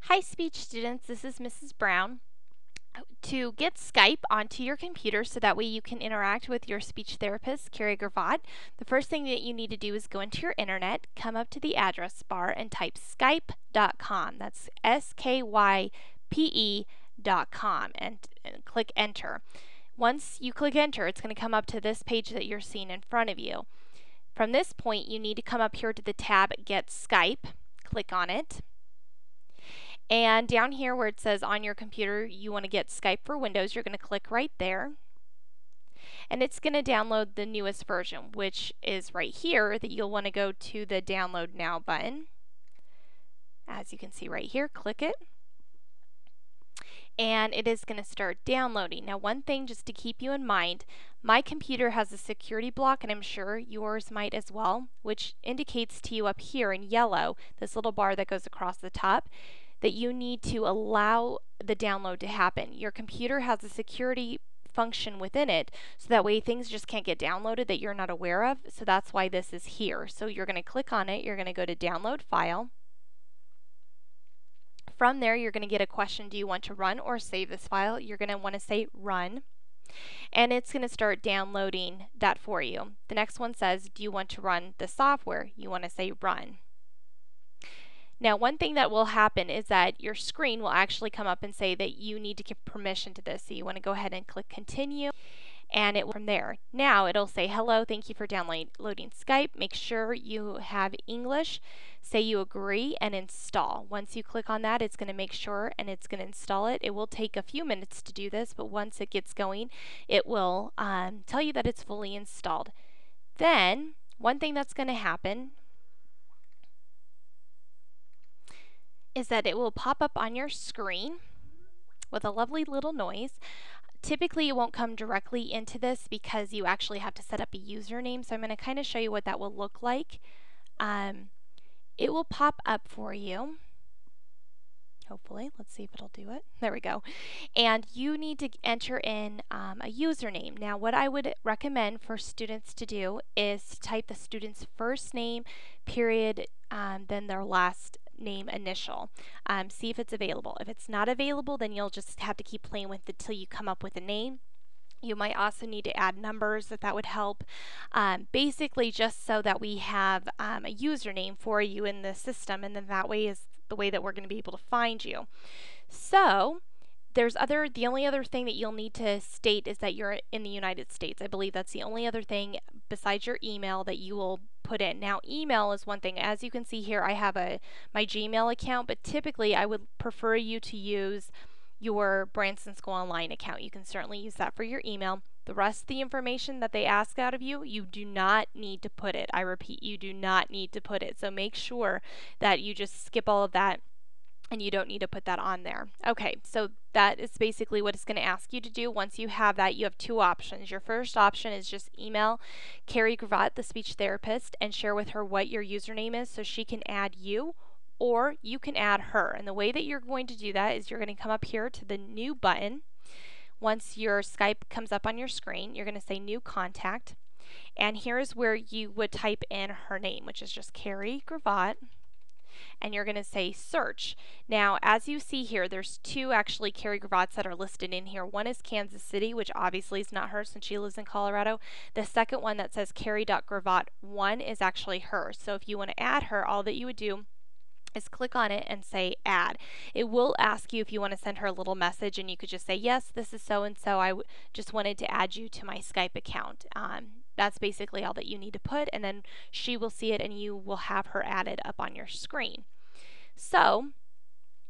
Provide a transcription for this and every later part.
Hi speech students, this is Mrs. Brown. To get Skype onto your computer so that way you can interact with your speech therapist, Carrie Gravatt, the first thing that you need to do is go into your internet, come up to the address bar and type skype.com. That's SKYPE.com and click enter. Once you click enter, it's going to come up to this page that you're seeing in front of you. From this point, you need to come up here to the tab Get Skype, click on it. And down here where it says on your computer you want to get Skype for Windows, you're going to click right there. And it's going to download the newest version, which is right here that you'll want to go to the Download Now button. As you can see right here, click it. And it is going to start downloading. Now, one thing just to keep you in mind, my computer has a security block, and I'm sure yours might as well, which indicates to you up here in yellow, this little bar that goes across the top, that you need to allow the download to happen. Your computer has a security function within it, so that way things just can't get downloaded that you're not aware of. So that's why this is here. So you're going to click on it, you're going to go to Download File. From there, you're going to get a question, do you want to run or save this file? You're going to want to say run. And it's going to start downloading that for you. The next one says, do you want to run the software? You want to say run. Now, one thing that will happen is that your screen will actually come up and say that you need to give permission to this. So you want to go ahead and click continue, and it will from there. Now it'll say, hello, thank you for downloading Skype. Make sure you have English. Say you agree and install. Once you click on that, it's going to make sure and it's going to install it. It will take a few minutes to do this, but once it gets going, it will tell you that it's fully installed. Then, one thing that's going to happen is that it will pop up on your screen with a lovely little noise. Typically, it won't come directly into this because you actually have to set up a username. So I'm going to kind of show you what that will look like. It will pop up for you. Hopefully, let's see if it'll do it. There we go. And you need to enter in a username. Now, what I would recommend for students to do is to type the student's first name, period, then their last name initial. See if it's available. If it's not available, then you'll just have to keep playing with it till you come up with a name. You might also need to add numbers if that would help. Basically just so that we have a username for you in the system, and then that way is the way that we're going to be able to find you. So the only other thing that you'll need to state is that you're in the United States. I believe that's the only other thing besides your email that you will put in. Now, email is one thing. As you can see here, I have my Gmail account, but typically I would prefer you to use your Branson School Online account. You can certainly use that for your email. The rest of the information that they ask out of you, you do not need to put it. I repeat, you do not need to put it. So make sure that you just skip all of that and you don't need to put that on there. Okay, so that is basically what it's going to ask you to do. Once you have that, you have two options. Your first option is just email Carrie Gravatt, the speech therapist, and share with her what your username is so she can add you, or you can add her. And the way that you're going to do that is you're going to come up here to the new button. Once your Skype comes up on your screen, you're going to say new contact. And here's where you would type in her name, which is just Carrie Gravatt. And you're going to say search. Now, as you see here, there's two actually Carrie Gravatts that are listed in here. One is Kansas City, which obviously is not her since she lives in Colorado. The second one that says Carrie.Gravatt1 is actually her. So if you want to add her, all that you would do is click on it and say add. It will ask you if you want to send her a little message, and you could just say, yes, this is so-and-so. I just wanted to add you to my Skype account. That's basically all that you need to put, and then she will see it and you will have her added up on your screen. So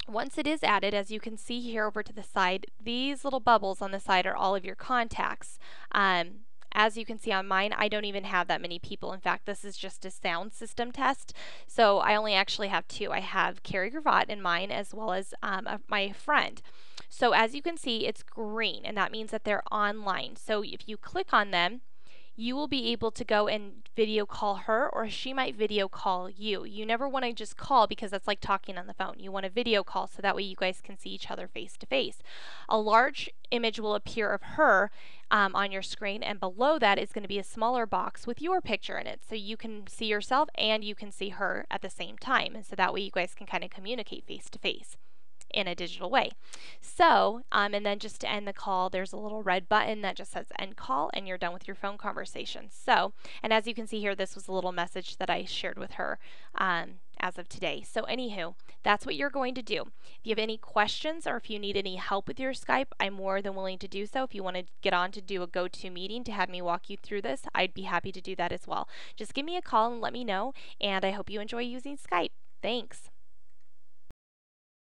once it is added, as you can see here over to the side, these little bubbles on the side are all of your contacts. As you can see on mine, I don't even have that many people. In fact, this is just a sound system test, so I only actually have two. I have Carrie Gravatt in mine as well as my friend. So as you can see, it's green, and that means that they're online. So if you click on them, you will be able to go and video call her, or she might video call you. You never want to just call because that's like talking on the phone. You want a video call so that way you guys can see each other face to face. A large image will appear of her on your screen, and below that is going to be a smaller box with your picture in it, so you can see yourself and you can see her at the same time, and so that way you guys can kind of communicate face to face. in a digital way. So, and then just to end the call, there's a little red button that just says end call, and you're done with your phone conversation. So, and as you can see here, this was a little message that I shared with her as of today. So, anywho, that's what you're going to do. If you have any questions or if you need any help with your Skype, I'm more than willing to do so. If you want to get on to do a go-to meeting to have me walk you through this, I'd be happy to do that as well. Just give me a call and let me know, and I hope you enjoy using Skype. Thanks.